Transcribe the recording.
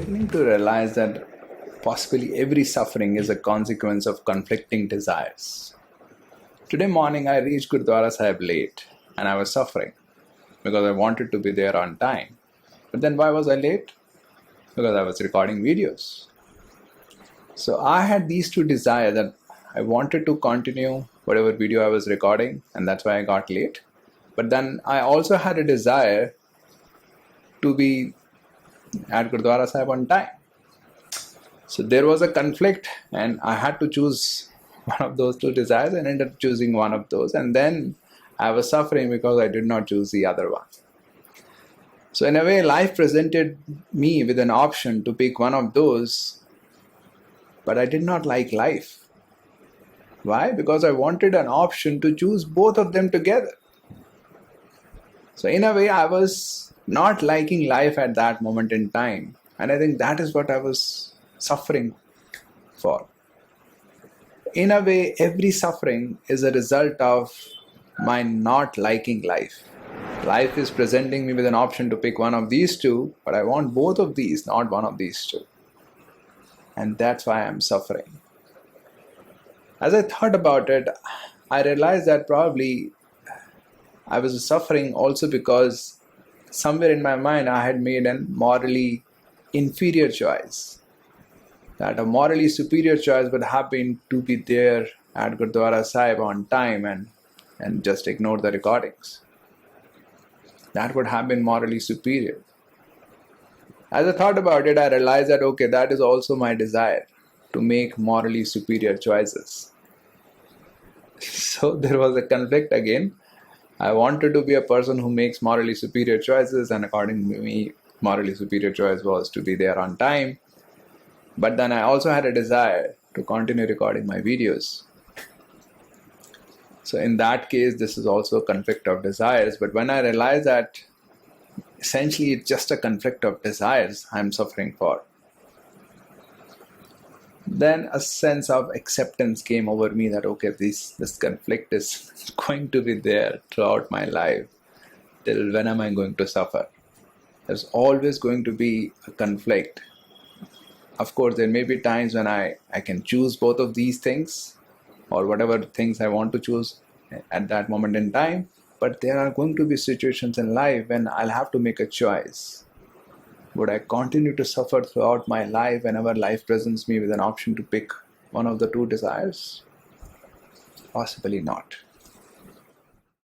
beginning to realize that possibly every suffering is a consequence of conflicting desires. Today morning I reached Gurdwara Sahib late and I was suffering because I wanted to be there on time. But then why was I late? Because I was recording videos. So I had these two desires that I wanted to continue whatever video I was recording, and that's why I got late. But then I also had a desire to be at Gurdwara Sahib on time. So there was a conflict and I had to choose one of those two desires and ended up choosing one of those. And then I was suffering because I did not choose the other one. So in a way, life presented me with an option to pick one of those, but I did not like life. Why? Because I wanted an option to choose both of them together. So in a way, I was not liking life at that moment in time. And I think that is what I was suffering for. In a way, every suffering is a result of my not liking life. Life is presenting me with an option to pick one of these two, but I want both of these, not one of these two. And that's why I'm suffering. As I thought about it, I realized that probably I was suffering also because somewhere in my mind I had made a morally inferior choice. That a morally superior choice would have been to be there at Gurdwara Sahib on time and just ignore the recordings. That would have been morally superior. As I thought about it, I realized that okay, that is also my desire, to make morally superior choices. So there was a conflict again. I wanted to be a person who makes morally superior choices, and according to me, morally superior choice was to be there on time. But then I also had a desire to continue recording my videos. So in that case, this is also a conflict of desires. But when I realized that essentially it's just a conflict of desires I'm suffering for, then a sense of acceptance came over me that okay, this conflict is going to be there throughout my life. Till when am I going to suffer? There's always going to be a conflict. Of course, there may be times when I can choose both of these things or whatever things I want to choose at that moment in time. But there are going to be situations in life when I'll have to make a choice. Would I continue to suffer throughout my life whenever life presents me with an option to pick one of the two desires? Possibly not.